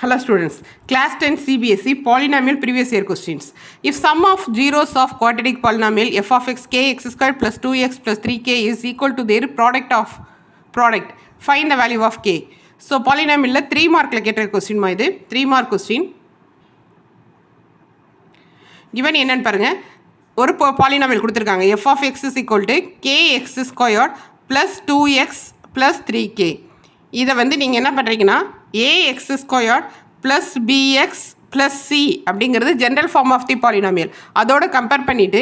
Hello students, class 10 CBSE polynomial previous year questions. If sum of zeros of quadratic polynomial f of x k x squared plus 2x plus 3k is equal to their product, find the value of k. So polynomial 3 mark கேட்ட question மா இது 3 mark question. given என்னன்னு பாருங்க, ஒரு polynomial கொடுத்திருக்காங்க f of x is equal to kx squared plus 2x plus 3k. இதை வந்து நீங்கள் என்ன பண்ணுறீங்கன்னா ax squared plus bx plus c அப்படிங்கிறது general form of the polynomial. அதோட கம்பேர் பண்ணிவிட்டு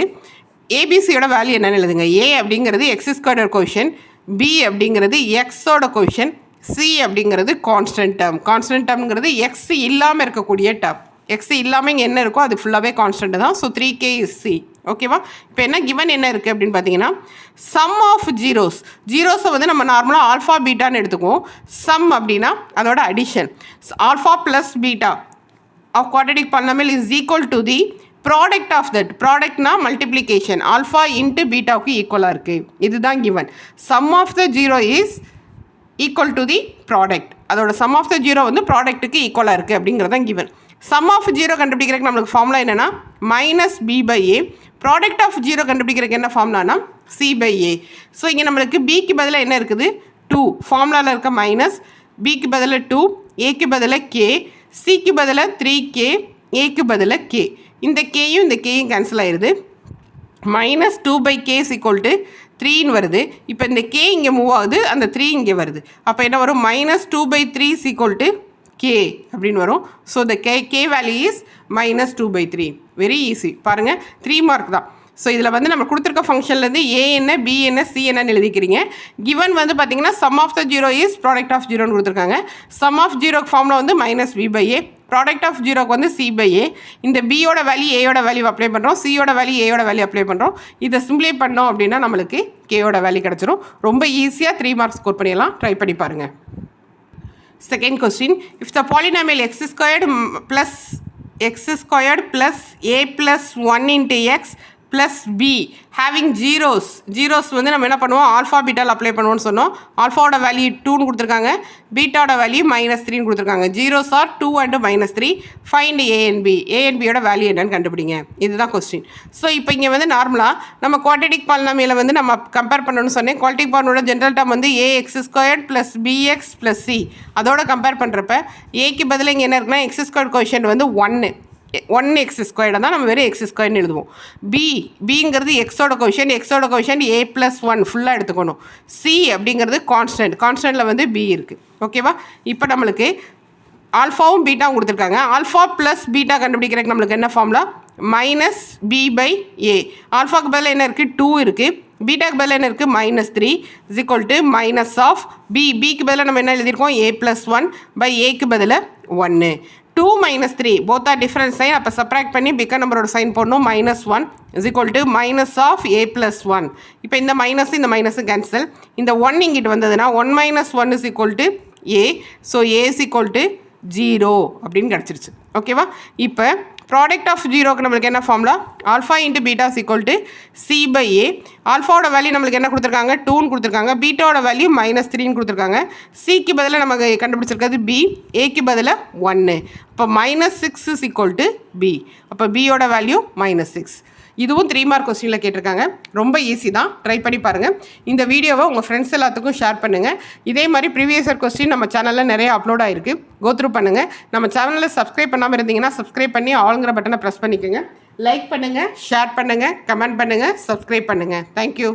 ஏபிசியோட வேல்யூ என்னென்னு எழுதுங்க. a அப்படிங்கிறது எக்ஸ் ஸ்கொயர்டோட கொஷன், b அப்படிங்கிறது எக்ஸோட கொஷன், c அப்படிங்கிறது கான்ஸ்டன்ட் டேர்ம். கான்ஸ்டன்ட் டேர்ம்ங்கிறது எக்ஸ் இல்லாமல் இருக்கக்கூடிய டேர்ம். எக்ஸ் இல்லாமல் இங்கே என்ன இருக்கோ அது ஃபுல்லாகவே கான்ஸ்டன்ட் தான். So 3k is c. ஓகேவா? இப்போ என்ன கிவன் என்ன இருக்குது அப்படின்னு பார்த்தீங்கன்னா சம் ஆஃப் ஜீரோஸை வந்து நம்ம நார்மலாக ஆல்ஃபா பீட்டான்னு எடுத்துக்குவோம். சம் அப்படின்னா அதோட addition. Alpha plus beta of quadratic polynomial is equal to the product of that. ப்ராடக்ட்னா மல்டிப்ளிகேஷன், ஆல்ஃபா இன்ட்டு பீட்டாவுக்கு ஈக்குவலாக இருக்குது. இதுதான் given. Sum of the zero is equal to the product. அதோட சம் ஆஃப் த ஜீரோ வந்து ப்ராடக்ட்டுக்கு ஈக்குவலாக இருக்குது அப்படிங்கிறது தான் கிவன். சம் ஆஃப் ஜீரோ கண்டுபிடிக்கிறதுக்கு நம்மளுக்கு ஃபார்முலா என்னென்னா minus B by A. Product of zero கண்டுபிடிக்கிறதுக்கு என்ன ஃபார்முலானா சி பை ஏ. ஸோ இங்கே நம்மளுக்கு பிக்கு பதிலாக என்ன இருக்குது 2, ஃபார்முலாவில் இருக்க மைனஸ், பிக்கு பதிலாக 2, ஏக்கு பதிலாக கே, சிக்கு பதிலாக 3k, ஏக்கு பதிலாக கே. இந்த கேயும் இந்த கேயும் கேன்சல் ஆயிடுது. Minus 2 by k is equal to 3ன்னு வருது. இப்போ இந்த கே இங்கே மூவ் ஆகுது, அந்த 3 இங்கே வருது. அப்போ என்ன வரும்? Minus 2 by 3 is equal to k அப்படின்னு வரும். So the k value is minus 2 by 3. Very easy. பாருங்கள், 3 மார்க் தான். ஸோ இதில் வந்து நம்ம கொடுத்துருக்க ஃபங்க்ஷன்லேருந்து ஏ என்ன, பி என்ன, சி என்னன்னு எழுதிக்கிறீங்க. கிவன் வந்து பார்த்தீங்கன்னா sum of the zero is product of ஜீரோன்னு கொடுத்துருக்காங்க. சம் ஆஃப் ஜீரோக்கு ஃபார்மில் வந்து minus B by A, product of ஜீரோக்கு வந்து சி பை ஏ. இந்த பியோட வேல்யூ ஏயோட வேல்யூ அப்ளை பண்ணுறோம், சியோட வேல்யூ ஏயோட வேல்யூ அப்ளை பண்ணுறோம். இதை சிம்ப்ளை பண்ணோம் அப்படின்னா நம்மளுக்கு கேயோட வேல்யூ கிடச்சிரும். ரொம்ப ஈஸியாக 3 மார்க்ஸ் ஸ்கோர் பண்ணிடலாம். ட்ரை பண்ணி பாருங்கள். Second question, if the polynomial x squared plus a plus 1 into x plus b having zeros வந்து நம்ம என்ன பண்ணுவோம், ஆல்ஃபா பீட்டால் அப்ளை பண்ணுவோம்னு சொன்னோம். ஆல்ஃபாவோட வேல்யூ 2ன்னு கொடுத்துருக்காங்க, பீட்டாவோட வேல்யூ மைனஸ் 3ன்னு கொடுத்துருக்காங்க. Zeros are 2 and minus 3. Find A and B. A and பியோட வேல்யூ என்னன்னு கண்டுபிடிங்க. இதுதான் கொஸ்டின். ஸோ இப்போ இங்கே வந்து நார்மலாக நம்ம குவாட்ரடிக் பாலினாமியலை வந்து நம்ம கம்பேர் பண்ணணும்னு சொன்னேன். குவாட்ரடிக் பாலினோட ஜென்ரல் டேர்ம் வந்து A X squared plus B X plus C. அதோட கம்பேர் பண்ணுறப்ப ஏக்கு பதில் இங்கே என்ன இருக்குன்னா எக்ஸ் ஸ்கொயர்ட் கோஷன் வந்து 1 எக்ஸ் ஸ்கொயர்டாக தான் நம்ம வெறும் எக்ஸ் ஸ்கொயர்னு எழுதுவோம். பிங்கிறது எக்ஸோட கொஷன் ஏ ப்ளஸ் 1 ஃபுல்லாக எடுத்துக்கணும். சி அப்படிங்கிறது கான்ஸ்டன்ட்டில் வந்து பி இருக்குது. ஓகேவா? இப்போ நம்மளுக்கு ஆல்ஃபாவும் பீட்டாவும் கொடுத்துருக்காங்க. ஆல்ஃபா ப்ளஸ் பீட்டா கண்டுபிடிக்கிறதுக்கு நம்மளுக்கு என்ன formula? Minus B by A. ஆல்ஃபாவுக்கு பதில் என்ன இருக்குது? 2 இருக்குது. பீட்டாக்கு பதில் என்ன இருக்குது? Minus 3 is equal to minus of பிக்கு பதிலாக நம்ம என்ன எழுதியிருக்கோம்? ஏ ப்ளஸ் 1 பை ஏக்கு பதில் 1. 2 minus 3 both are different sign. அப்போ சப்ராக்ட் பண்ணி பிக்க நம்பரோட சைன் போடணும். Minus 1 is equal to minus of A plus 1. இப்போ இந்த மைனஸும் கேன்சல். இந்த 1 இங்கிட்டு வந்ததுன்னா 1 minus 1 is equal to A. So A is equal to 0 அப்படின்னு கிடச்சிருச்சு. ஓகேவா? இப்போ ப்ராடக்ட் ஆஃப் ஜீரோக்கு நம்மளுக்கு என்ன formula? Alpha into beta is equal to c by a. ஆல்ஃபாவோட வேல்யூ நம்மளுக்கு என்ன கொடுத்துருக்காங்க? 2ன்னு கொடுத்துருக்காங்க. பீட்டாவோட வேல்யூ மைனஸ் 3ன்னு கொடுத்துருக்காங்க. சிக்கு பதிலாக நமக்கு கண்டுபிடிச்சிருக்கிறது பி, ஏக்கு பதிலாக 1. அப்போ minus 6 is equal to B. அப்போ பியோட வேல்யூ மைனஸ் 6. இதுவும் 3 மார்க் கொஸ்டினில் கேட்டிருக்காங்க. ரொம்ப ஈஸி தான். ட்ரை பண்ணி பாருங்கள். இந்த வீடியோவை உங்கள் ஃப்ரெண்ட்ஸ் எல்லாத்துக்கும் ஷேர் பண்ணுங்கள். இதே மாதிரி ப்ரீவியஸ் இயர் கொஸ்டின் நம்ம சேனலில் நிறைய அப்லோட் ஆகிருக்கு. கோத்ரூ பண்ணுங்கள். நம்ம சேனலில் சப்ஸ்கிரைப் பண்ணாமல் இருந்தீங்கன்னா சப்ஸ்கிரைப் பண்ணி ஆளுங்கிற பட்டனை ப்ரெஸ் பண்ணிக்கோங்க. லைக் பண்ணுங்கள், ஷேர் பண்ணுங்கள், கமெண்ட் பண்ணுங்கள், சப்ஸ்கிரைப் பண்ணுங்கள். தேங்க்யூ.